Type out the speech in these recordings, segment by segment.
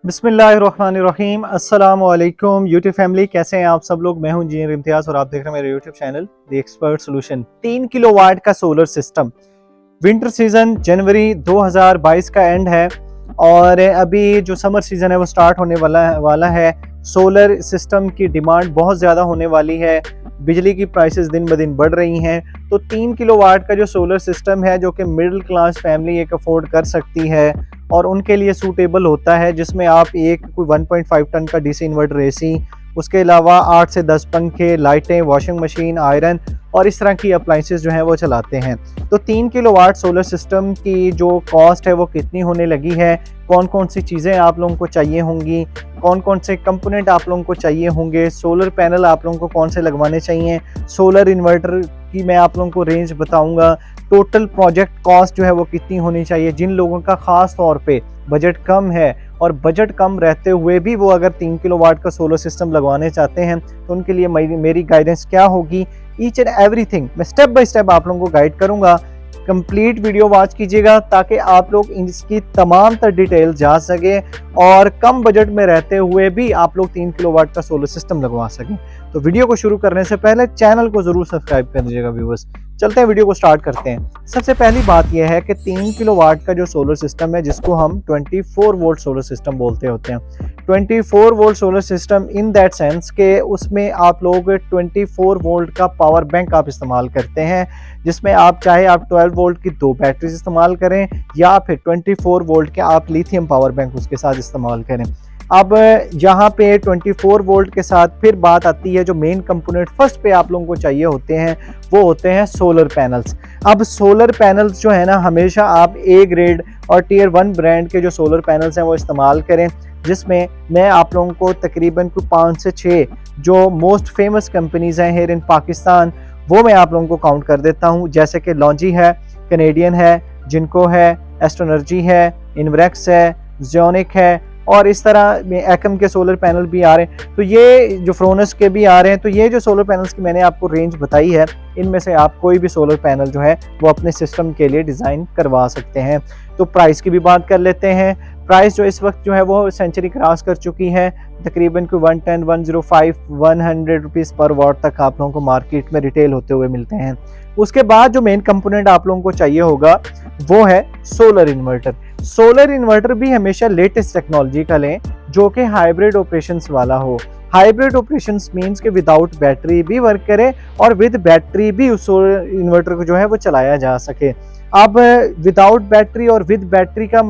बिस्मिल्लाहिर्रहमानिर्रहीम। अस्सलाम वालेकुम यूट्यूब फैमिली, कैसे हैं आप सब लोग। मैं हूं इंजीनियर इम्तियाज़ और आप देख रहे हैं मेरे YouTube channel the expert solution. 3 kilowatt का सोलर सिस्टम। विंटर सीजन जनवरी 2022 का एंड है और अभी जो समर सीजन है वो स्टार्ट होने वाला है। सोलर सिस्टम की डिमांड बहुत ज़्यादा होने वाली है, बिजली की प्राइसेस दिन ब दिन बढ़ रही हैं। तो 3 किलोवाट का जो सोलर सिस्टम है जो कि मिडिल क्लास फैमिली एक अफोर्ड कर सकती है और उनके लिए सूटेबल होता है, जिसमें आप कोई 1.5 टन का डीसी इन्वर्टर एसी, उसके अलावा 8 से 10 पंखे, लाइटें, वॉशिंग मशीन, आयरन और इस तरह की अप्लाइंसेस जो हैं वो चलाते हैं। तो 3 किलोवाट सोलर सिस्टम की जो कॉस्ट है वो कितनी होने लगी है, कौन कौन सी चीज़ें आप लोगों को चाहिए होंगी, कौन कौन से कंपोनेंट आप लोगों को चाहिए होंगे, सोलर पैनल आप लोगों को कौन से लगवाने चाहिए, सोलर इन्वर्टर की मैं आप लोगों को रेंज बताऊंगा, टोटल प्रोजेक्ट कॉस्ट जो है वो कितनी होनी चाहिए। जिन लोगों का ख़ास तौर पे बजट कम है और बजट कम रहते हुए भी वो अगर 3 किलोवाट का सोलर सिस्टम लगवाने चाहते हैं तो उनके लिए मेरी गाइडेंस क्या होगी, ईच एंड एवरीथिंग मैं स्टेप बाय स्टेप आप लोगों को गाइड करूंगा। कंप्लीट वीडियो वॉच कीजिएगा ताकि आप लोग इसकी तमाम तर डिटेल जा सके और कम बजट में रहते हुए भी आप लोग 3 किलोवाट का सोलर सिस्टम लगवा सकें। तो वीडियो को शुरू करने से पहले चैनल को जरूर सब्सक्राइब कर दीजिएगा व्यूअर्स। चलते हैं, वीडियो को स्टार्ट करते हैं। सबसे पहली बात यह है कि 3 किलोवाट का जो सोलर सिस्टम है जिसको हम 24 वोल्ट सोलर सिस्टम बोलते होते हैं। 24 volt solar system in that sense के उसमें आप लोग 24 वोल्ट का पावर बैंक आप इस्तेमाल करते हैं, जिसमें आप चाहे आप 12 वोल्ट की 2 बैटरीज इस्तेमाल करें या फिर 24 वोल्ट के आप लिथियम पावर बैंक उसके साथ इस्तेमाल करें। अब यहाँ पे 24 वोल्ट के साथ फिर बात आती है जो मेन कंपोनेंट फर्स्ट पे आप लोगों को चाहिए होते हैं, वो होते हैं सोलर पैनल्स। अब सोलर पैनल्स जो है ना, हमेशा आप ए ग्रेड और टियर 1 ब्रांड के जो सोलर पैनल्स हैं वो इस्तेमाल करें, जिसमें मैं आप लोगों को तकरीबन 5 से 6 जो मोस्ट फेमस कंपनीज हैं हेयर इन पाकिस्तान वो मैं आप लोगों को काउंट कर देता हूँ। जैसे कि लॉन्जी है, कैनेडियन है, जिनको है, एस्ट्रोनर्जी है, इनवरेक्स है, ज़ियोनिक है और इस तरह एकम के सोलर पैनल भी आ रहे हैं। तो ये जो फ्रोनस के भी आ रहे हैं। तो ये जो सोलर पैनल्स की मैंने आपको रेंज बताई है, इनमें से आप कोई भी सोलर पैनल जो है वो अपने सिस्टम के लिए डिज़ाइन करवा सकते हैं। तो प्राइस की भी बात कर लेते हैं। प्राइस जो इस वक्त जो है वो सेंचुरी क्रॉस कर चुकी है, तकरीबन कोई 110, 105, 100 रुपीज़ पर वाट तक आप लोगों को मार्केट में रिटेल होते हुए मिलते हैं। उसके बाद जो मेन कंपोनेंट आप लोगों को चाहिए होगा वो है सोलर इन्वर्टर। सोलर इन्वर्टर भी हमेशा लेटेस्ट टेक्नोलॉजी का लें जो कि हाइब्रिड ऑपरेशंस वाला हो। हाइब्रिड ऑपरेशंस मींस के विदाउट बैटरी भी वर्क करे और विद बैटरी भी उस सोलर इन्वर्टर को जो है वो चलाया जा सके। अब विदाउट बैटरी और विद बैटरी का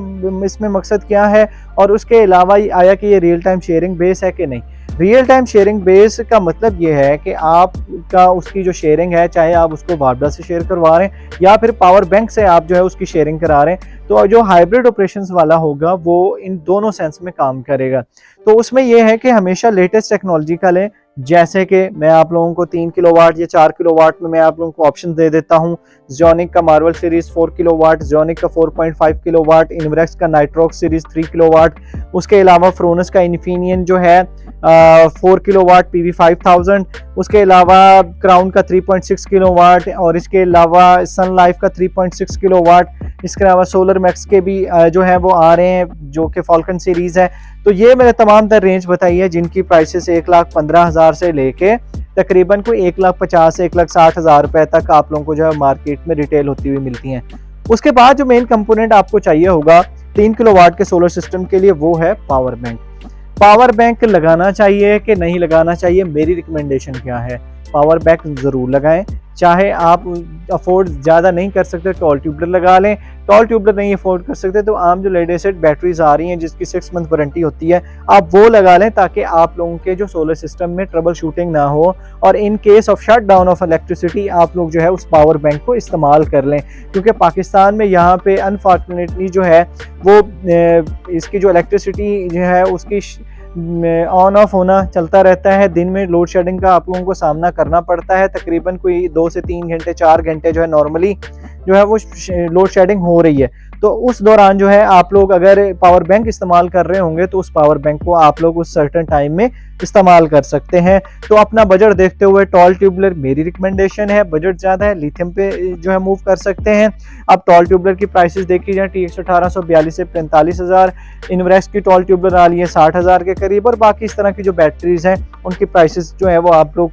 इसमें मकसद क्या है और उसके अलावा आया कि ये रियल टाइम शेयरिंग बेस है कि नहीं। रियल टाइम शेयरिंग बेस का मतलब ये है कि आपका उसकी जो शेयरिंग है, चाहे आप उसको वार्डा से शेयर करवा रहे हैं या फिर पावर बैंक से आप जो है उसकी शेयरिंग करा रहे हैं, तो जो हाइब्रिड ऑपरेशंस वाला होगा वो इन दोनों सेंस में काम करेगा। तो उसमें यह है कि हमेशा लेटेस्ट टेक्नोलॉजी का लें। जैसे कि मैं आप लोगों को 3 किलोवाट या 4 किलोवाट में मैं आप लोगों को ऑप्शन दे देता हूं। ज़ियोनिक का मार्वल सीरीज 4 किलोवाट, ज़ियोनिक का 4.5 किलोवाट, इनवरेक्स का नाइट्रॉक्स सीरीज 3 किलोवाट, उसके अलावा फ्रोनस का इन्फिनियन जो है 4 किलोवाट PV 5000, उसके अलावा क्राउन का 3.6 किलोवाट और इसके अलावा सन लाइफ का 3.6 किलोवाट। इसके अलावा सोलर मैक्स के भी जो है वो आ रहे हैं जो कि फॉल्कन सीरीज है। तो ये मैंने तमाम तर रेंज बताई है जिनकी प्राइसेस 1,15,000 से लेके तकरीबन कोई 1,50,000 से 1,60,000 रुपए तक आप लोगों को जो है मार्केट में रिटेल होती हुई मिलती हैं। उसके बाद जो मेन कंपोनेंट आपको चाहिए होगा 3 किलोवाट के सोलर सिस्टम के लिए वो है पावर बैंक। पावर बैंक लगाना चाहिए कि नहीं लगाना चाहिए, मेरी रिकमेंडेशन क्या है, पावर बैंक ज़रूर लगाएं। चाहे आप अफोर्ड ज़्यादा नहीं कर सकते टॉल ट्यूबलर लगा लें, टॉल ट्यूबलर नहीं अफोर्ड कर सकते तो आम जो लेटेस्ट बैटरीज आ रही हैं जिसकी 6 मंथ वारंटी होती है आप वो लगा लें, ताकि आप लोगों के जो सोलर सिस्टम में ट्रबल शूटिंग ना हो और in case of shut down of electricity आप लोग जो है उस पावर बैंक को इस्तेमाल कर लें। क्योंकि पाकिस्तान में यहाँ पे अनफॉर्चुनेटली जो है वो इसकी जो इलेक्ट्रिसिटी जो है उसकी ऑन ऑफ होना चलता रहता है। दिन में लोड शेडिंग का आप लोगों को सामना करना पड़ता है, तकरीबन कोई 2 से 3 घंटे 4 घंटे जो है नॉर्मली जो है वो लोड शेडिंग हो रही है, तो उस दौरान जो है आप लोग अगर पावर बैंक इस्तेमाल कर रहे होंगे तो उस पावर बैंक को आप लोग उस सर्टेन टाइम में इस्तेमाल कर सकते हैं। तो अपना बजट देखते हुए टॉल ट्यूबलर मेरी रिकमेंडेशन है। बजट ज़्यादा है, लिथियम पे जो है मूव कर सकते हैं। अब टॉल ट्यूबलर की प्राइसेस देखी जाए, TX 1842 से 45,000, इनवरेक्स की टॉल ट्यूबलर आ रही है 60,000 के करीब, और बाकी इस तरह की जो बैटरीज हैं उनकी प्राइसेस जो है वो आप लोग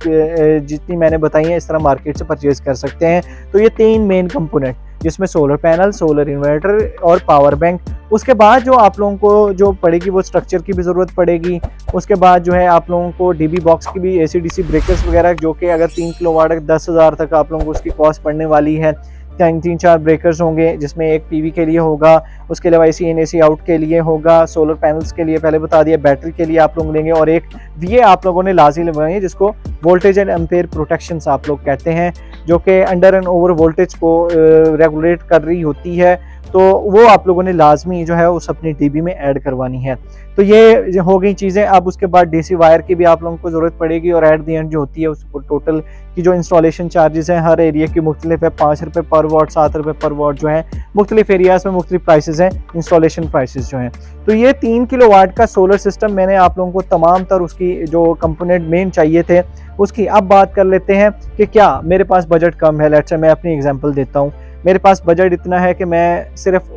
जितनी मैंने बताई है इस तरह मार्केट से परचेज कर सकते हैं। तो ये 3 मेन कंपोनेंट, जिसमें सोलर पैनल, सोलर इन्वर्टर और पावर बैंक। उसके बाद जो आप लोगों को जो पड़ेगी वो स्ट्रक्चर की भी ज़रूरत पड़ेगी। उसके बाद जो है आप लोगों को डीबी बॉक्स की भी, AC/DC ब्रेकर्स वगैरह, जो कि अगर 3 किलोवाट 10,000 तक आप लोगों को उसकी कॉस्ट पड़ने वाली है। 3-4 ब्रेकर्स होंगे, जिसमें एक PV के लिए होगा, उसके अलावा AC इन AC आउट के लिए होगा, सोलर पैनल्स के लिए पहले बता दिया, बैटरी के लिए आप लोग लेंगे, और एक VA आप लोगों ने लाजमी लगाएंगे जिसको वोल्टेज एंड एम्पेयर प्रोटेक्शन आप लोग कहते हैं, जो कि अंडर एंड ओवर वोल्टेज को रेगुलेट कर रही होती है। तो वो आप लोगों ने लाजमी जो है उस अपनी DB में ऐड करवानी है। तो ये हो गई चीज़ें। अब उसके बाद DC वायर की भी आप लोगों को ज़रूरत पड़ेगी, और एट दी एंड जो होती है उस टोटल की जो इंस्टॉलेशन चार्जेस हैं हर एरिया की मुख्तलिफ है। 5 रुपये पर वाट, 7 रुपये पर वाट जो है मुख्तलिफ एरियाज़ में मुख्तलिफ प्राइसेस हैं, इंस्टॉलेशन प्राइसेस जो हैं। तो ये 3 किलोवाट का सोलर सिस्टम मैंने आप लोगों को तमाम तर उसकी जो कंपोनेंट मेन चाहिए थे उसकी। अब बात कर लेते हैं कि क्या मेरे पास बजट कम है। लेट्स से मैं अपनी एग्जांपल देता हूँ। मेरे पास बजट इतना है कि मैं सिर्फ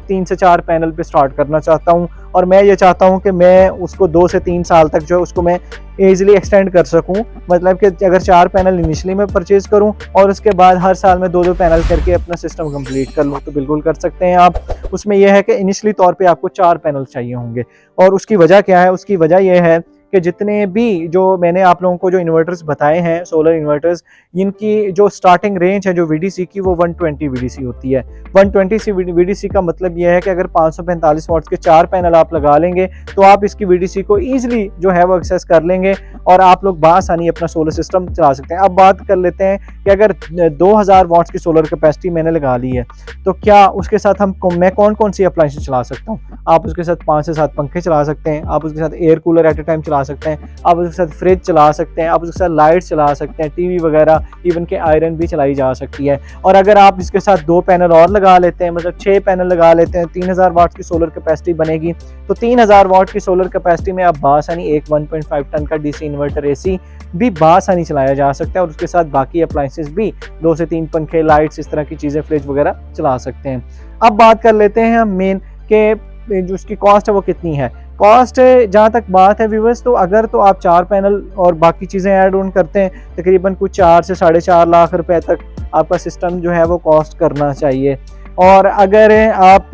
3 से 4 पैनल पे स्टार्ट करना चाहता हूँ, और मैं ये चाहता हूँ कि मैं उसको 2 से 3 साल तक जो है उसको मैं ईजिली एक्सटेंड कर सकूँ। मतलब कि अगर 4 पैनल इनिशियली मैं परचेज करूँ और उसके बाद हर साल में 2-2 पैनल करके अपना सिस्टम कंप्लीट कर लूँ, तो बिल्कुल कर सकते हैं आप। उसमें यह है कि इनिशियली तौर पर आपको 4 पैनल चाहिए होंगे, और उसकी वजह क्या है? उसकी वजह यह है कि जितने भी जो मैंने आप लोगों को जो इन्वर्टर्स बताए हैं, सोलर इन्वर्टर्स, इनकी जो स्टार्टिंग रेंज है जो VDC की वो 120 VDC होती है। 120 VDC का मतलब यह है कि अगर 545 वाट्स के 4 पैनल आप लगा लेंगे तो आप इसकी VDC को ईजिली जो है वो एक्सेस कर लेंगे, और आप लोग बासानी अपना सोलर सिस्टम चला सकते हैं। अब बात कर लेते हैं कि अगर 2000 वाट्स की सोलर कैपेसिटी मैंने लगा ली है, तो क्या उसके साथ मैं कौन कौन सी अप्लायंसेस चला सकता हूँ? आप उसके साथ 5 से 7 पंखे चला सकते हैं, आप उसके साथ air cooler at a time चला सकते हैं, आप उसके साथ फ्रिज चला सकते हैं, आप उसके साथ लाइट चला सकते हैं, TV वगैरह, इवन के आयरन भी चलाई जा सकती है। और अगर आप इसके साथ 2 पैनल और लगा लेते हैं, मतलब 6 पैनल लगा लेते हैं, 3000 वाट की सोलर कैपेसिटी बनेगी। तो 3000 वाट की सोलर कैपेसिटी में आप बासानी एक 1.5 टन का DC इन्वर्टर AC भी बासानी चलाया जा सकता है, और उसके साथ बाकी अप्लायंसेस भी 2 से 3 पंखे, लाइट्स, इस तरह की चीज़ें, फ्रिज वगैरह चला सकते हैं। अब बात कर लेते हैं हम मेन के जो उसकी कॉस्ट है वो कितनी है। कॉस्ट जहाँ तक बात है व्यूअर्स, तो अगर तो आप 4 पैनल और बाकी चीज़ें ऐड ऑन करते हैं, तकरीबन कुछ 4 से 4.5 लाख रुपए तक आपका सिस्टम जो है वो कॉस्ट करना चाहिए। और अगर आप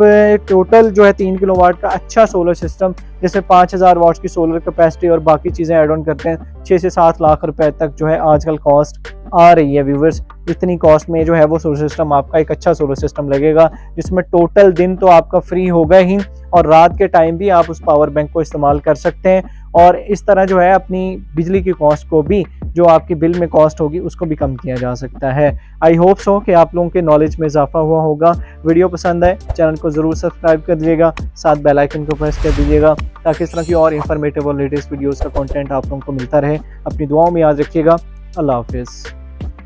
टोटल जो है 3 किलोवाट का अच्छा सोलर सिस्टम, जैसे 5000 वाट्स की सोलर कैपेसिटी और बाकी चीज़ें ऐड ऑन करते हैं, 6 से 7 लाख रुपए तक जो है आजकल कॉस्ट आ रही है व्यूअर्स। इतनी कॉस्ट में जो है वो सोलर सिस्टम आपका एक अच्छा सोलर सिस्टम लगेगा, जिसमें टोटल दिन तो आपका फ्री होगा ही, और रात के टाइम भी आप उस पावर बैंक को इस्तेमाल कर सकते हैं, और इस तरह जो है अपनी बिजली की कॉस्ट को भी, जो आपकी बिल में कॉस्ट होगी, उसको भी कम किया जा सकता है। आई होप सो कि आप लोगों के नॉलेज में इजाफा हुआ होगा। वीडियो पसंद आए चैनल को ज़रूर सब्सक्राइब कर दीजिएगा, साथ बेल आइकन को प्रेस कर दीजिएगा, ताकि इस तरह की और इन्फॉर्मेटिव और लेटेस्ट वीडियोज़ का कॉन्टेंट आप लोगों को मिलता रहे। अपनी दुआओं में याद रखिएगा। अल्लाह हाफिज़।